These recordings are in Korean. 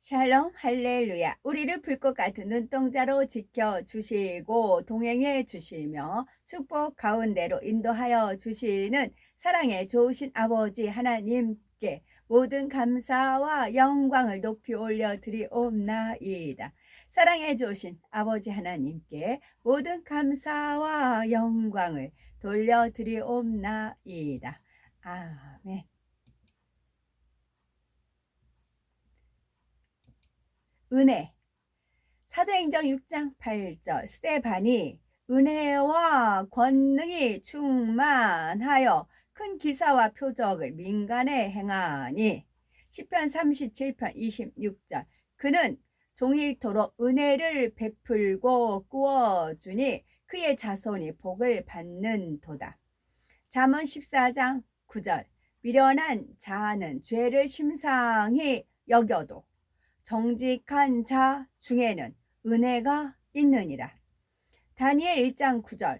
샬롬 할렐루야. 우리를 불꽃 같은 눈동자로 지켜주시고 동행해 주시며 축복 가운데로 인도하여 주시는 사랑의 좋으신 아버지 하나님께 모든 감사와 영광을 높이 올려드리옵나이다. 사랑해 주신 아버지 하나님께 모든 감사와 영광을 돌려드리옵나이다. 아멘. 은혜. 사도행전 6장 8절 스데반이 은혜와 권능이 충만하여 큰 기사와 표적을 민간에 행하니 시편 37편 26절 그는 종일토록 은혜를 베풀고 꾸어주니 그의 자손이 복을 받는도다. 잠언 14장 9절 미련한 자는 죄를 심상히 여겨도 정직한 자 중에는 은혜가 있느니라. 다니엘 1장 9절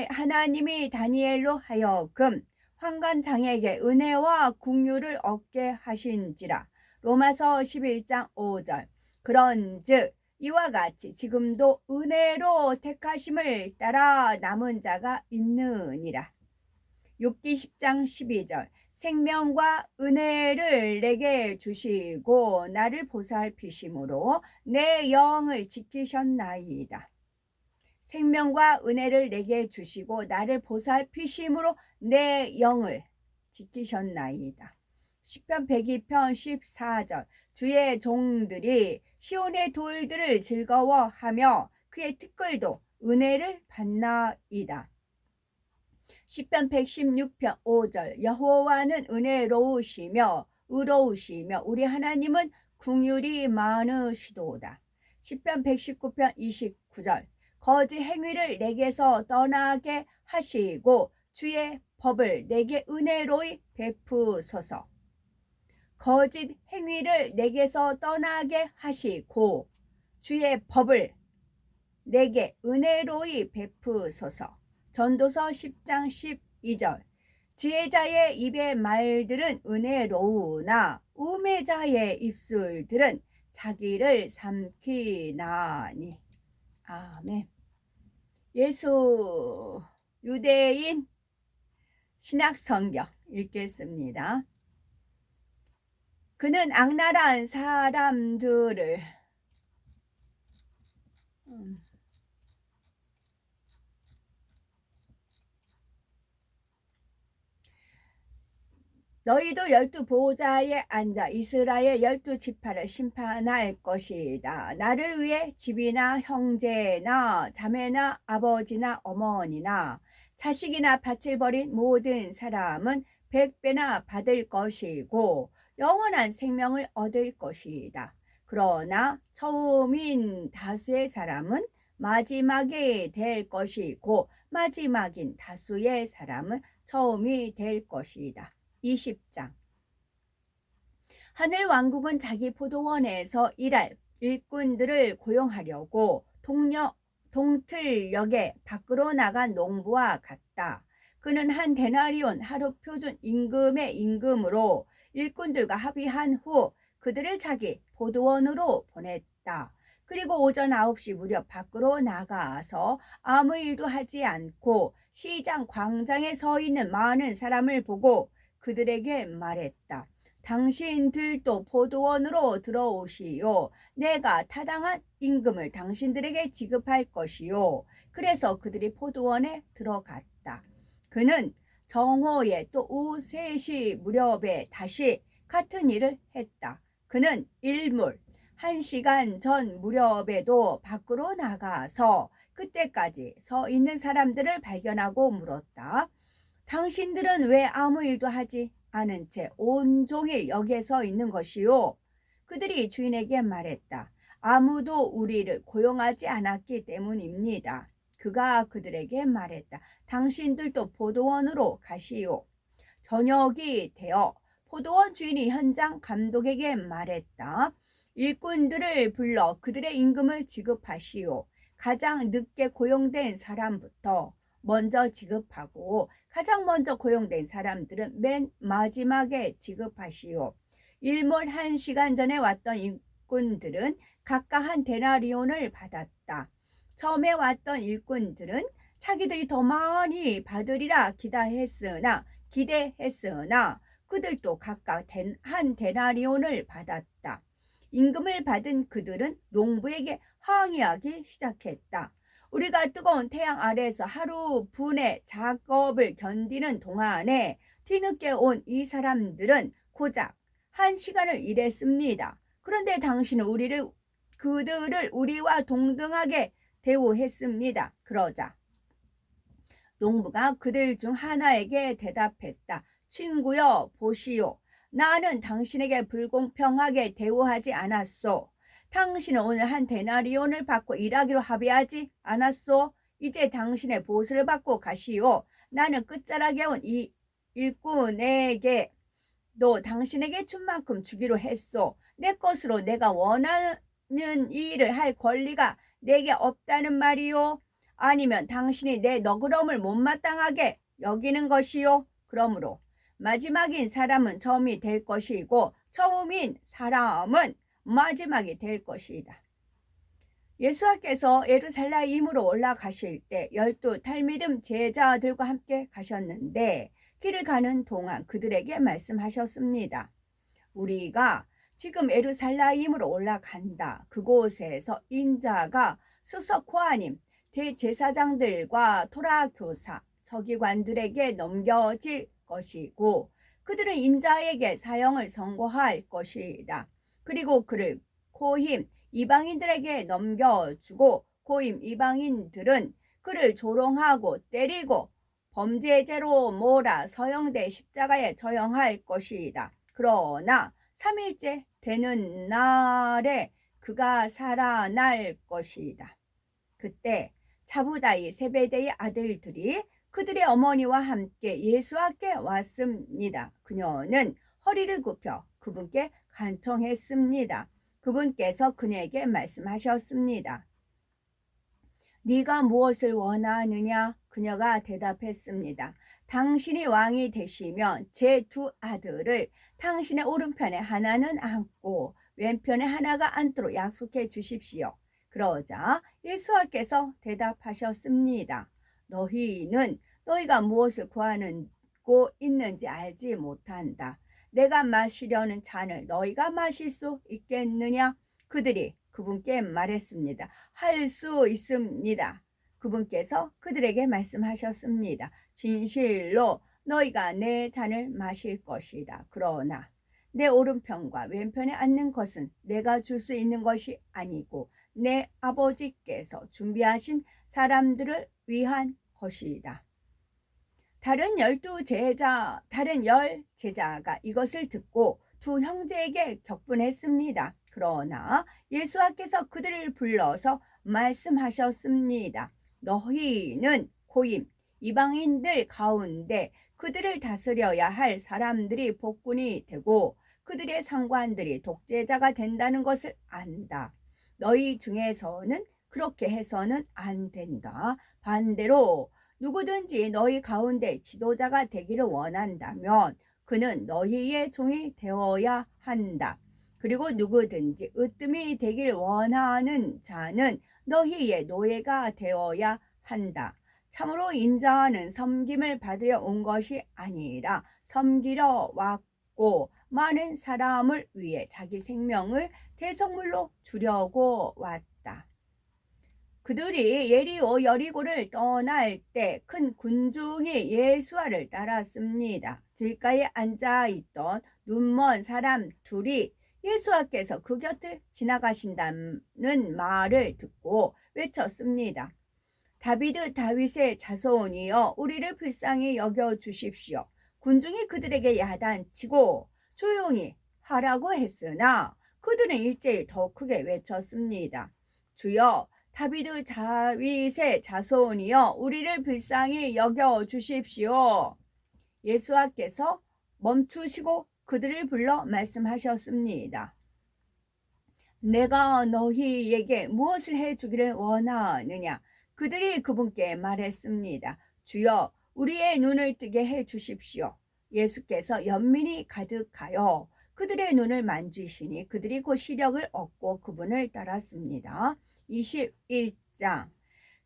하나님이 다니엘로 하여금 환관장에게 은혜와 긍휼을 얻게 하신지라. 로마서 11장 5절 그런즉 이와 같이 지금도 은혜로 택하심을 따라 남은 자가 있느니라. 욥기 10장 12절 생명과 은혜를 내게 주시고 나를 보살피심으로 내 영을 지키셨나이다. 생명과 은혜를 내게 주시고 나를 보살피심으로 내 영을 지키셨나이다. 시편 102편 14절 주의 종들이 시온의 돌들을 즐거워하며 그의 티끌도 은혜를 받나이다. 시편 116편 5절 여호와는 은혜로우시며 의로우시며 우리 하나님은 긍휼이 많으시도다. 시편 119편 29절 거짓 행위를 내게서 떠나게 하시고 주의 법을 내게 은혜로이 베푸소서. 거짓 행위를 내게서 떠나게 하시고 주의 법을 내게 은혜로이 베푸소서. 전도서 10장 12절 지혜자의 입의 말들은 은혜로우나 우매자의 입술들은 자기를 삼키나니. 아멘. 예수 유대인 신약성경 읽겠습니다. 그는 악랄한 사람들을 너희도 12 보좌에 앉아 이스라엘 12 지파를 심판할 것이다. 나를 위해 집이나 형제나 자매나 아버지나 어머니나 자식이나 밭을 버린 모든 사람은 100배나 받을 것이고 영원한 생명을 얻을 것이다. 그러나 처음인 다수의 사람은 마지막에 될 것이고 마지막인 다수의 사람은 처음이 될 것이다. 20장 하늘 왕국은 자기 포도원에서 일할 일꾼들을 고용하려고 동틀역에 밖으로 나간 농부와 같다. 그는 한 데나리온 하루 표준 임금의 임금으로 일꾼들과 합의한 후 그들을 자기 포도원으로 보냈다. 그리고 오전 9시 무렵 밖으로 나가서 아무 일도 하지 않고 시장 광장에 서 있는 많은 사람을 보고 그들에게 말했다. 당신들도 포도원으로 들어오시오. 내가 타당한 임금을 당신들에게 지급할 것이요. 그래서 그들이 포도원에 들어갔다. 그는 정오에 또 오후 3시 무렵에 다시 같은 일을 했다. 그는 일몰 1시간 전 무렵에도 밖으로 나가서 그때까지 서 있는 사람들을 발견하고 물었다. 당신들은 왜 아무 일도 하지 않은 채 온종일 여기에 서 있는 것이요? 그들이 주인에게 말했다. 아무도 우리를 고용하지 않았기 때문입니다. 그가 그들에게 말했다. 당신들도 포도원으로 가시오. 저녁이 되어 포도원 주인이 현장 감독에게 말했다. 일꾼들을 불러 그들의 임금을 지급하시오. 가장 늦게 고용된 사람부터 먼저 지급하고 가장 먼저 고용된 사람들은 맨 마지막에 지급하시오. 일몰 1시간 전에 왔던 일꾼들은 각각 한 데나리온을 받았다. 처음에 왔던 일꾼들은 자기들이 더 많이 받으리라 기대했으나 그들도 각각 한 데나리온을 받았다. 임금을 받은 그들은 농부에게 항의하기 시작했다. 우리가 뜨거운 태양 아래에서 하루 분의 작업을 견디는 동안에 뒤늦게 온 이 사람들은 고작 1시간을 일했습니다. 그런데 당신은 그들을 우리와 동등하게 대우했습니다. 그러자 농부가 그들 중 하나에게 대답했다. 친구여, 보시오. 나는 당신에게 불공평하게 대우하지 않았소. 당신은 오늘 한 데나리온을 받고 일하기로 합의하지 않았소. 이제 당신의 보수를 받고 가시오. 나는 끝자락에 온 이 일꾼에게 너 당신에게 준 만큼 주기로 했소. 내 것으로 내가 원하는 일을 할 권리가 내게 없다는 말이오. 아니면 당신이 내 너그러움을 못마땅하게 여기는 것이요. 그러므로 마지막인 사람은 처음이 될 것이고 처음인 사람은 마지막이 될 것이다. 예수께서 예루살렘으로 올라가실 때 12 탈미듬 제자들과 함께 가셨는데 길을 가는 동안 그들에게 말씀하셨습니다. 우리가 지금 예루살렘으로 올라간다. 그곳에서 인자가 수석 코하님, 대제사장들과 토라 교사, 서기관들에게 넘겨질 것이고 그들은 인자에게 사형을 선고할 것이다. 그리고 그를 고임 이방인들에게 넘겨주고 고임 이방인들은 그를 조롱하고 때리고 범죄죄로 몰아 서형대 십자가에 처형할 것이다. 그러나 3일째 되는 날에 그가 살아날 것이다. 그때 자부다이 세베대의 아들들이 그들의 어머니와 함께 예수께 왔습니다. 그녀는 허리를 굽혀 그분께 간청했습니다. 그분께서 그녀에게 말씀하셨습니다. 네가 무엇을 원하느냐? 그녀가 대답했습니다. 당신이 왕이 되시면 제 2 아들을 당신의 오른편에 하나는 앉고 왼편에 하나가 앉도록 약속해 주십시오. 그러자 예수께서 대답하셨습니다. 너희는 너희가 무엇을 구하고 있는지 알지 못한다. 내가 마시려는 잔을 너희가 마실 수 있겠느냐? 그들이 그분께 말했습니다. 할 수 있습니다. 그분께서 그들에게 말씀하셨습니다. 진실로 너희가 내 잔을 마실 것이다. 그러나 내 오른편과 왼편에 앉는 것은 내가 줄 수 있는 것이 아니고 내 아버지께서 준비하신 사람들을 위한 것이다. 다른 10 제자가 이것을 듣고 2 형제에게 격분했습니다. 그러나 예수께서 그들을 불러서 말씀하셨습니다. 너희는 고임 이방인들 가운데 그들을 다스려야 할 사람들이 복군이 되고 그들의 상관들이 독재자가 된다는 것을 안다. 너희 중에서는 그렇게 해서는 안 된다. 반대로 누구든지 너희 가운데 지도자가 되기를 원한다면 그는 너희의 종이 되어야 한다. 그리고 누구든지 으뜸이 되길 원하는 자는 너희의 노예가 되어야 한다. 참으로 인자는 섬김을 받으려 온 것이 아니라 섬기러 왔고 많은 사람을 위해 자기 생명을 대속물로 주려고 왔다. 그들이 여리고를 떠날 때 큰 군중이 예수를 따랐습니다. 길가에 앉아있던 눈먼 사람 둘이 예수께서 그 곁을 지나가신다는 말을 듣고 외쳤습니다. 다윗의 자손이여 우리를 불쌍히 여겨주십시오. 군중이 그들에게 야단치고 조용히 하라고 했으나 그들은 일제히 더 크게 외쳤습니다. 주여 다윗의 자손이여 우리를 불쌍히 여겨주십시오. 예수께서 멈추시고 그들을 불러 말씀하셨습니다. 내가 너희에게 무엇을 해주기를 원하느냐? 그들이 그분께 말했습니다. 주여 우리의 눈을 뜨게 해주십시오. 예수께서 연민이 가득하여 그들의 눈을 만지시니 그들이 곧 시력을 얻고 그분을 따랐습니다. 21장.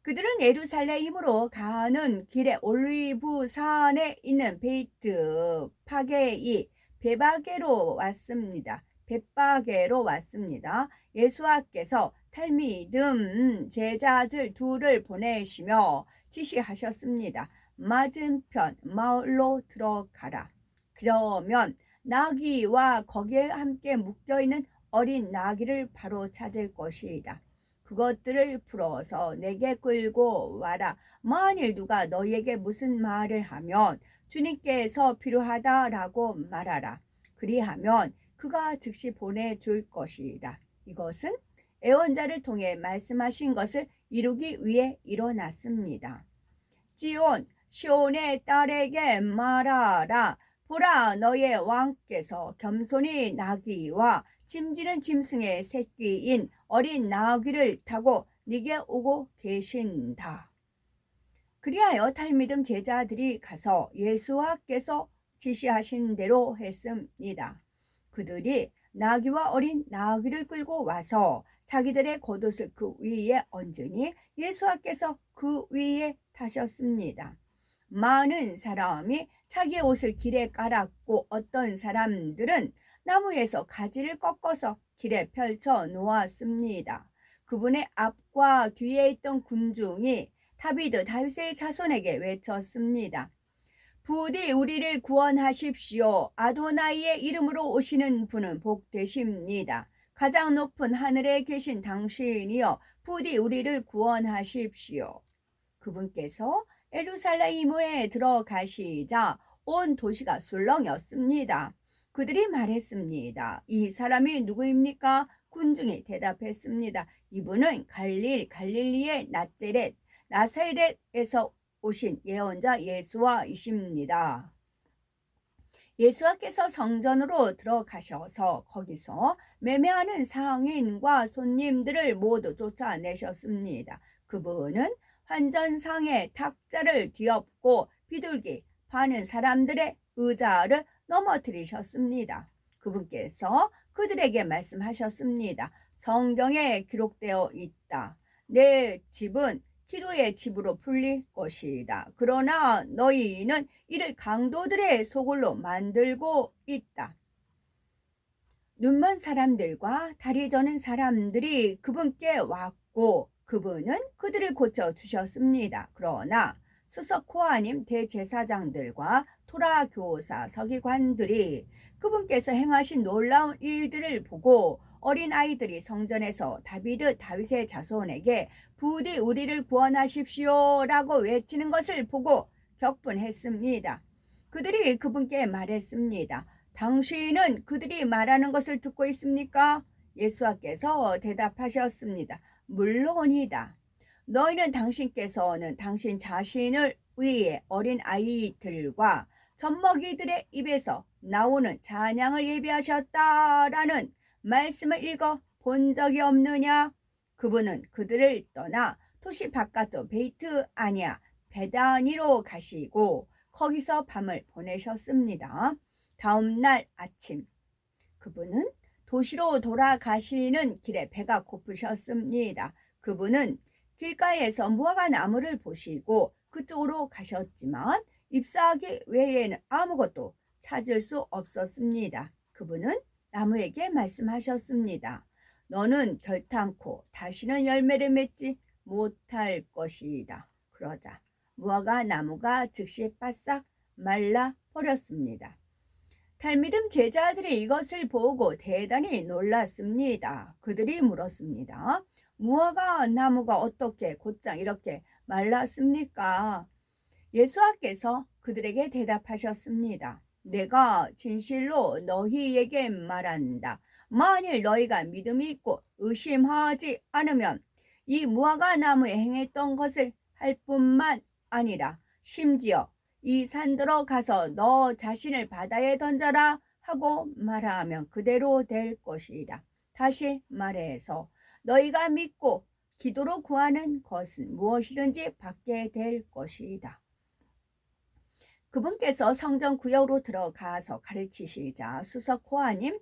그들은 예루살렘으로 가는 길에 올리브 산에 있는 베이트 파게이 베바게로 왔습니다. 벳바게로 왔습니다. 예수와께서 탈미듬 제자들 둘을 보내시며 지시하셨습니다. 맞은편 마을로 들어가라. 그러면 나귀와 거기에 함께 묶여있는 어린 나귀를 바로 찾을 것이다. 그것들을 풀어서 내게 끌고 와라. 만일 누가 너희에게 무슨 말을 하면 주님께서 필요하다라고 말하라. 그리하면 그가 즉시 보내줄 것이다. 이것은 예언자를 통해 말씀하신 것을 이루기 위해 일어났습니다. 지온 시온의 딸에게 말하라. 보라, 너의 왕께서 겸손히 나귀와 짐지는 짐승의 새끼인 어린 나귀를 타고 네게 오고 계신다. 그리하여 탈미듬 제자들이 가서 예수와께서 지시하신 대로 했습니다. 그들이 나귀와 어린 나귀를 끌고 와서 자기들의 겉옷을 그 위에 얹으니 예수와께서 그 위에 타셨습니다. 많은 사람이 자기 옷을 길에 깔았고 어떤 사람들은 나무에서 가지를 꺾어서 길에 펼쳐 놓았습니다. 그분의 앞과 뒤에 있던 군중이 다윗의 자손에게 외쳤습니다. 부디 우리를 구원하십시오. 아도나이의 이름으로 오시는 분은 복되십니다. 가장 높은 하늘에 계신 당신이여 부디 우리를 구원하십시오. 그분께서 예루살렘에 들어가시자 온 도시가 술렁였습니다. 그들이 말했습니다. 이 사람이 누구입니까? 군중이 대답했습니다. 이분은 갈릴리의 나사렛에서 오신 예언자 예수와이십니다. 예수와께서 성전으로 들어가셔서 거기서 매매하는 상인과 손님들을 모두 쫓아내셨습니다. 그분은 환전상의 탁자를 뒤엎고 비둘기 파는 사람들의 의자를 넘어뜨리셨습니다. 그분께서 그들에게 말씀하셨습니다. 성경에 기록되어 있다. 내 집은 기도의 집으로 불릴 것이다. 그러나 너희는 이를 강도들의 소굴로 만들고 있다. 눈먼 사람들과 다리 저는 사람들이 그분께 왔고 그분은 그들을 고쳐주셨습니다. 그러나 수석 코하님 대제사장들과 토라 교사 서기관들이 그분께서 행하신 놀라운 일들을 보고 어린아이들이 성전에서 다윗의 자손에게 부디 우리를 구원하십시오 라고 외치는 것을 보고 격분했습니다. 그들이 그분께 말했습니다. 당신은 그들이 말하는 것을 듣고 있습니까? 예수와께서 대답하셨습니다. 물론이다. 너희는 당신께서는 당신 자신을 위해 어린 아이들과 젖먹이들의 입에서 나오는 찬양을 예비하셨다라는 말씀을 읽어 본 적이 없느냐? 그분은 그들을 떠나 도시 바깥쪽 베이트 아니야 베다니로 가시고 거기서 밤을 보내셨습니다. 다음 날 아침 그분은 도시로 돌아가시는 길에 배가 고프셨습니다. 그분은 길가에서 무화과 나무를 보시고 그쪽으로 가셨지만 잎사귀 외에는 아무것도 찾을 수 없었습니다. 그분은 나무에게 말씀하셨습니다. 너는 결탄코 다시는 열매를 맺지 못할 것이다. 그러자 무화과 나무가 즉시 바싹 말라 버렸습니다. 탈미듬 제자들이 이것을 보고 대단히 놀랐습니다. 그들이 물었습니다. 무화과 나무가 어떻게 곧장 이렇게 말랐습니까? 예수와께서 그들에게 대답하셨습니다. 내가 진실로 너희에게 말한다. 만일 너희가 믿음이 있고 의심하지 않으면 이 무화과 나무에 행했던 것을 할 뿐만 아니라 심지어 이 산더러 가서 너 자신을 바다에 던져라 하고 말하면 그대로 될 것이다. 다시 말해서 너희가 믿고 기도로 구하는 것은 무엇이든지 받게 될 것이다. 그분께서 성전 구역으로 들어가서 가르치시자 수석 코아님,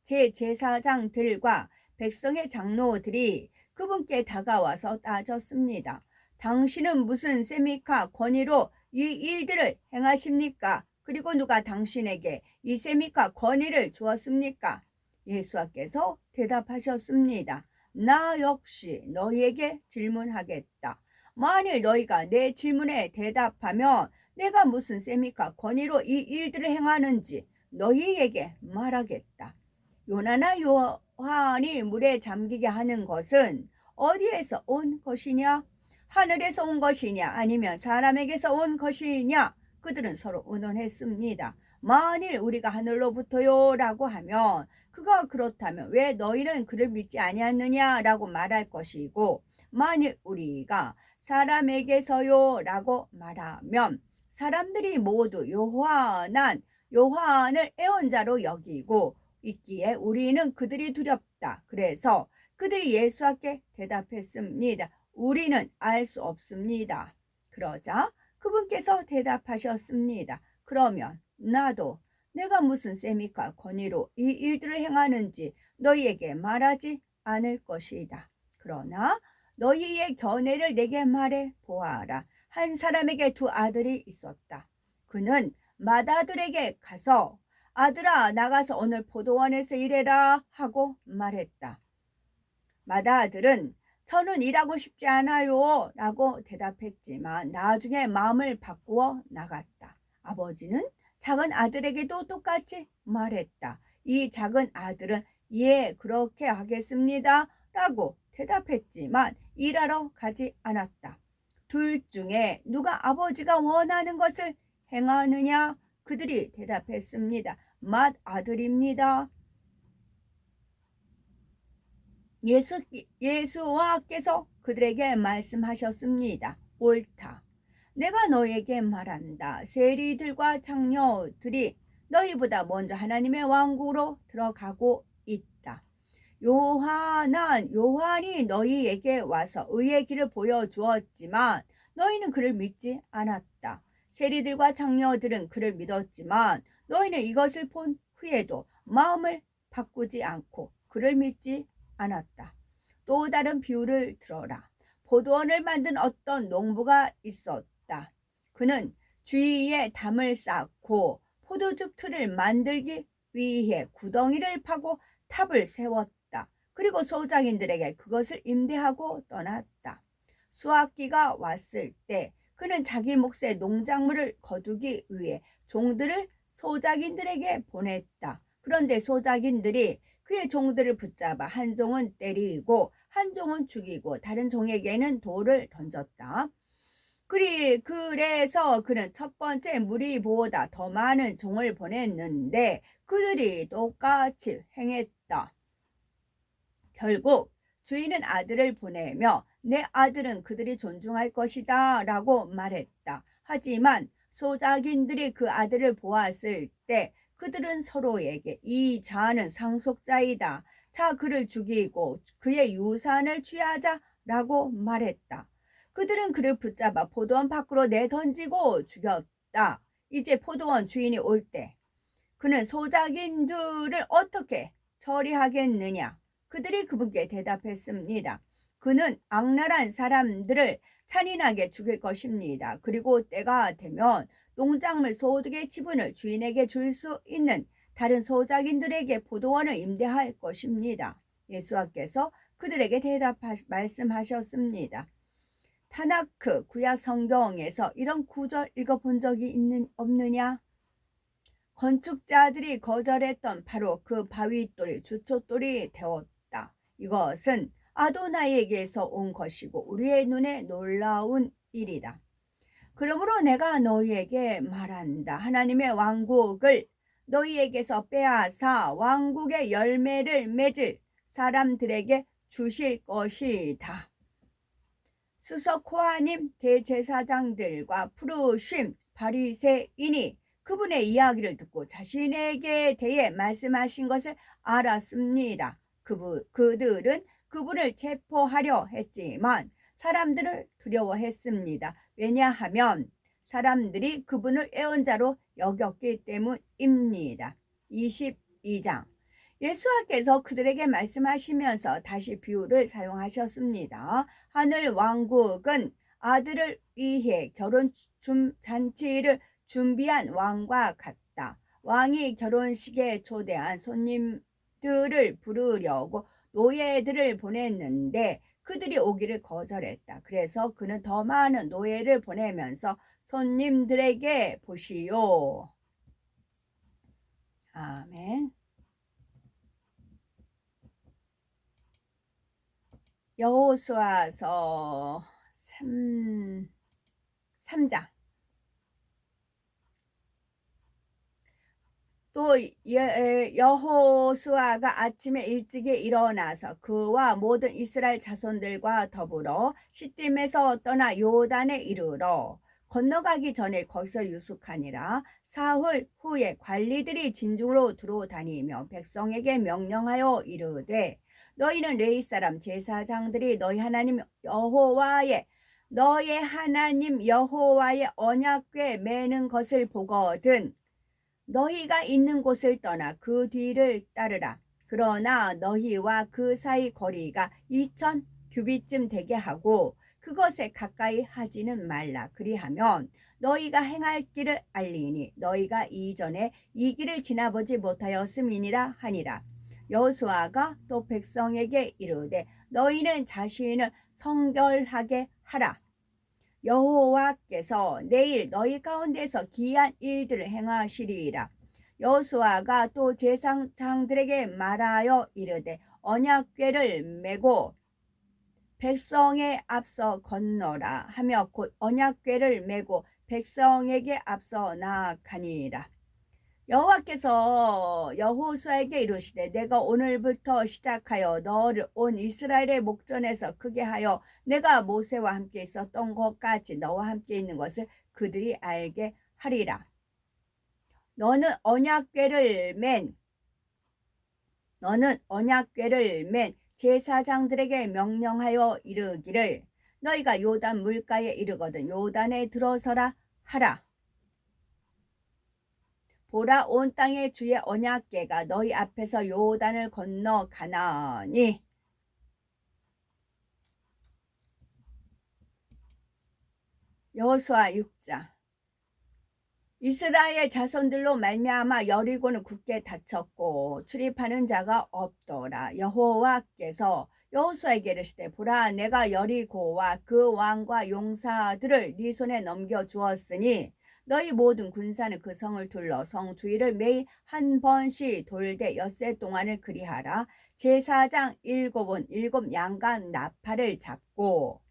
제제사장들과 백성의 장로들이 그분께 다가와서 따졌습니다. 당신은 무슨 세미카 권위로 이 일들을 행하십니까? 그리고 누가 당신에게 이 세미카 권위를 주었습니까? 예수께서 대답하셨습니다. 나 역시 너희에게 질문하겠다. 만일 너희가 내 질문에 대답하면 내가 무슨 세미카 권위로 이 일들을 행하는지 너희에게 말하겠다. 요나나 요한이 물에 잠기게 하는 것은 어디에서 온 것이냐? 하늘에서 온 것이냐? 아니면 사람에게서 온 것이냐? 그들은 서로 의논했습니다. 만일 우리가 하늘로부터요 라고 하면 그가 그렇다면 왜 너희는 그를 믿지 아니하느냐 라고 말할 것이고, 만일 우리가 사람에게서요 라고 말하면 사람들이 모두 요한을 애언자로 여기고 있기에 우리는 그들이 두렵다. 그래서 그들이 예수께 대답했습니다. 우리는 알 수 없습니다. 그러자 그분께서 대답하셨습니다. 그러면 나도 내가 무슨 세미카 권위로 이 일들을 행하는지 너희에게 말하지 않을 것이다. 그러나 너희의 견해를 내게 말해 보아라. 한 사람에게 두 아들이 있었다. 그는 맏아들에게 가서 아들아 나가서 오늘 포도원에서 일해라 하고 말했다. 맏아들은 저는 일하고 싶지 않아요 라고 대답했지만 나중에 마음을 바꾸어 나갔다. 아버지는 작은 아들에게도 똑같이 말했다. 이 작은 아들은 예 그렇게 하겠습니다 라고 대답했지만 일하러 가지 않았다. 둘 중에 누가 아버지가 원하는 것을 행하느냐? 그들이 대답했습니다. 맏아들입니다. 예수와께서 그들에게 말씀하셨습니다. 옳다. 내가 너에게 말한다. 세리들과 장녀들이 너희보다 먼저 하나님의 왕국으로 들어가고 있다. 요한이 너희에게 와서 의의 길을 보여주었지만 너희는 그를 믿지 않았다. 세리들과 장녀들은 그를 믿었지만 너희는 이것을 본 후에도 마음을 바꾸지 않고 그를 믿지 않았다. 또 다른 비유를 들어라. 포도원을 만든 어떤 농부가 있었다. 그는 주위에 담을 쌓고 포도즙 틀을 만들기 위해 구덩이를 파고 탑을 세웠다. 그리고 소작인들에게 그것을 임대하고 떠났다. 수확기가 왔을 때 그는 자기 몫의 농작물을 거두기 위해 종들을 소작인들에게 보냈다. 그런데 소작인들이 그의 종들을 붙잡아 한 종은 때리고 한 종은 죽이고 다른 종에게는 돌을 던졌다. 그래서 그는 첫 번째 무리보다 더 많은 종을 보냈는데 그들이 똑같이 행했다. 결국 주인은 아들을 보내며 내 아들은 그들이 존중할 것이다 라고 말했다. 하지만 소작인들이 그 아들을 보았을 때 그들은 서로에게 이 자는 상속자이다. 자 그를 죽이고 그의 유산을 취하자 라고 말했다. 그들은 그를 붙잡아 포도원 밖으로 내던지고 죽였다. 이제 포도원 주인이 올 때 그는 소작인들을 어떻게 처리하겠느냐? 그들이 그분께 대답했습니다. 그는 악랄한 사람들을 잔인하게 죽일 것입니다. 그리고 때가 되면 농작물 소득의 지분을 주인에게 줄 수 있는 다른 소작인들에게 포도원을 임대할 것입니다. 예수께서 그들에게 말씀하셨습니다. 타나크 구약 성경에서 이런 구절 읽어본 적이 없느냐? 건축자들이 거절했던 바로 그 바위돌이 주춧돌이 되었다. 이것은 아도나이에게서 온 것이고 우리의 눈에 놀라운 일이다. 그러므로 내가 너희에게 말한다. 하나님의 왕국을 너희에게서 빼앗아 왕국의 열매를 맺을 사람들에게 주실 것이다. 수석 코아님 대제사장들과 푸르쉼 바리새인이 그분의 이야기를 듣고 자신에게 대해 말씀하신 것을 알았습니다. 그들은 그분을 체포하려 했지만 사람들을 두려워했습니다. 왜냐하면 사람들이 그분을 예언자로 여겼기 때문입니다. 22장. 예수께서 그들에게 말씀하시면서 다시 비유를 사용하셨습니다. 하늘 왕국은 아들을 위해 결혼 잔치를 준비한 왕과 같다. 왕이 결혼식에 초대한 손님들을 부르려고 노예들을 보냈는데 그들이 오기를 거절했다. 그래서 그는 더 많은 노예를 보내면서 손님들에게 보시오. 아멘. 여호수아서 3장. 또 여호수아가 아침에 일찍이 일어나서 그와 모든 이스라엘 자손들과 더불어 시딤에서 떠나 요단에 이르러 건너가기 전에 거기서 유숙하니라. 사흘 후에 관리들이 진중으로 들어다니며 백성에게 명령하여 이르되 너희는 레위 사람 제사장들이 너희 하나님 여호와의 언약궤 매는 것을 보거든 너희가 있는 곳을 떠나 그 뒤를 따르라. 그러나 너희와 그 사이 거리가 2000 규빗쯤 되게 하고 그것에 가까이 하지는 말라. 그리하면 너희가 행할 길을 알리니 너희가 이전에 이 길을 지나보지 못하였음이니라 하니라. 여호수아가 또 백성에게 이르되 너희는 자신을 성결하게 하라. 여호와께서 내일 너희 가운데서 기이한 일들을 행하시리이라. 여호수아가 또 제사장들에게 말하여 이르되 언약궤를 메고 백성에 앞서 건너라 하며 곧 언약궤를 메고 백성에게 앞서 나아가니라. 여호와께서 여호수아에게 이르시되 내가 오늘부터 시작하여 너를 온 이스라엘의 목전에서 크게 하여 내가 모세와 함께 있었던 것까지 너와 함께 있는 것을 그들이 알게 하리라. 너는 언약궤를 맨 제사장들에게 명령하여 이르기를 너희가 요단 물가에 이르거든 요단에 들어서라 하라. 보라 온 땅의 주의 언약궤가 너희 앞에서 요단을 건너가나니 여호수아 6장. 이스라엘 자손들로 말미암아 여리고는 굳게 닫혔고 출입하는 자가 없더라. 여호와께서 여호수아에게 이르시되 보라 내가 여리고와 그 왕과 용사들을 네 손에 넘겨 주었으니 너희 모든 군사는 그 성을 둘러 성 주위를 매일 한 번씩 돌되 엿새 동안을 그리하라. 제사장 7은 7 양간 나팔을 잡고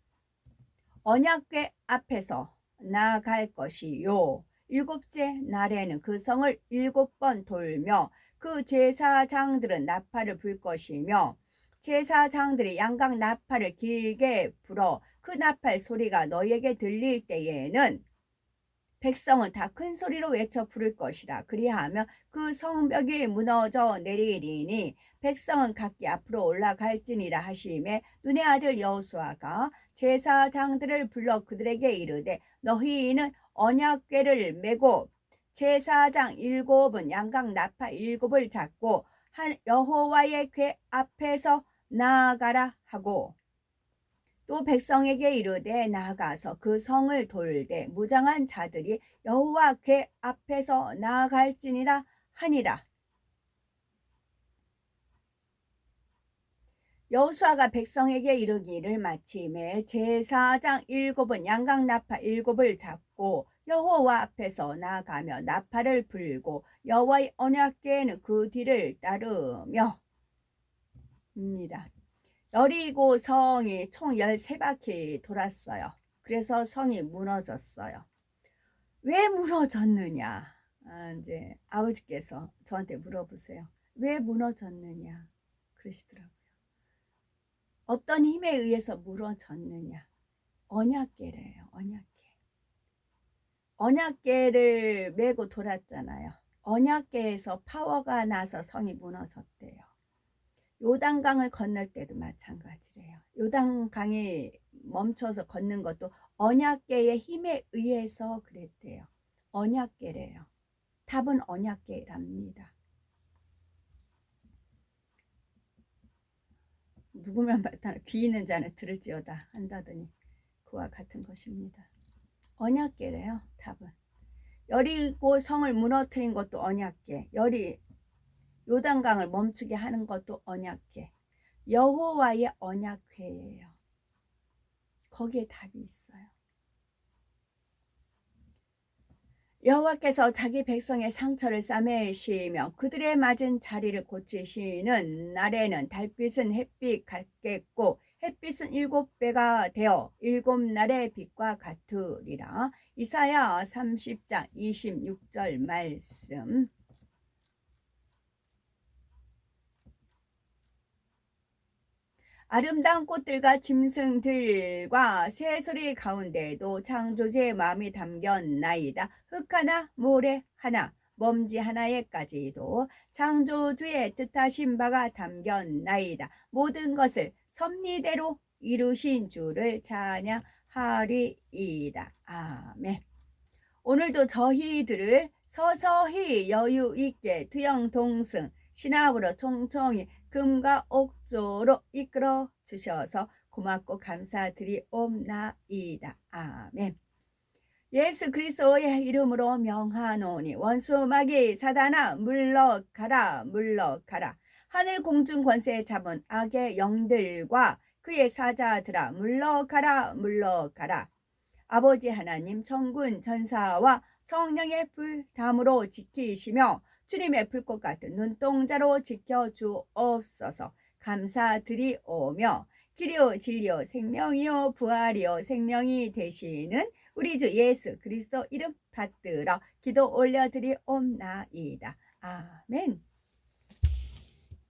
언약궤 앞에서 나아갈 것이요 7째 날에는 그 성을 7번 돌며 그 제사장들은 나팔을 불 것이며 제사장들이 양각 나팔을 길게 불어 그 나팔 소리가 너희에게 들릴 때에는 백성은 다 큰 소리로 외쳐 부를 것이라. 그리하면 그 성벽이 무너져 내리리니 백성은 각기 앞으로 올라갈지니라 하시매 눈의 아들 여호수아가 제사장들을 불러 그들에게 이르되 너희는 언약궤를 메고 제사장 7은 양각 나팔 7을 잡고 여호와의 궤 앞에서 나아가라 하고 또 백성에게 이르되 나아가서 그 성을 돌되 무장한 자들이 여호와 궤 앞에서 나아갈지니라 하니라. 여호수아가 백성에게 이르기를 마침에 제사장 7은 양각 나팔 7을 잡고 여호와 앞에서 나아가며 나팔을 불고 여호와의 언약궤는 그 뒤를 따르며 입니다. 여리고 성이 총 13바퀴 돌았어요. 그래서 성이 무너졌어요. 왜 무너졌느냐? 이제 아버지께서 저한테 물어보세요. 왜 무너졌느냐? 그러시더라고요. 어떤 힘에 의해서 무너졌느냐? 언약궤래요. 언약궤를 메고 돌았잖아요. 언약궤에서 파워가 나서 성이 무너졌대요. 요단강을 건널 때도 마찬가지래요. 요단강이 멈춰서 걷는 것도 언약궤의 힘에 의해서 그랬대요. 언약궤래요. 답은 언약궤랍니다. 누구면 나타나 귀 있는 자는 들을지어다 한다더니 그와 같은 것입니다. 언약궤래요. 답은. 여리고 성을 무너뜨린 것도 언약궤. 요단강을 멈추게 하는 것도 언약궤. 여호와의 언약궤예요. 거기에 답이 있어요. 여호와께서 자기 백성의 상처를 싸매시며 그들의 맞은 자리를 고치시는 날에는 달빛은 햇빛 같겠고 햇빛은 7배가 되어 7날의 빛과 같으리라. 이사야 30장 26절 말씀. 아름다운 꽃들과 짐승들과 새소리 가운데에도 창조주의 마음이 담겼나이다. 흙 하나 모래 하나 먼지 하나에까지도 창조주의 뜻하신 바가 담겼나이다. 모든 것을 섭리대로 이루신 주를 찬양하리이다. 아멘. 오늘도 저희들을 서서히 여유 있게 투영동승 신압으로 총총히 금과 옥조로 이끌어 주셔서 고맙고 감사드리옵나이다. 아멘. 예수 그리스도의 이름으로 명하노니 원수 마귀 사단아 물러가라 물러가라. 하늘 공중 권세 잡은 악의 영들과 그의 사자들아 물러가라 물러가라. 아버지 하나님 천군 천사와 성령의 불담으로 지키시며 주님의 불꽃 같은 눈동자로 지켜주옵소서. 감사드리오며 길이요 진리요 생명이요 부활이요 생명이 되시는 우리 주 예수 그리스도 이름 받들어 기도 올려드리옵나이다. 아멘.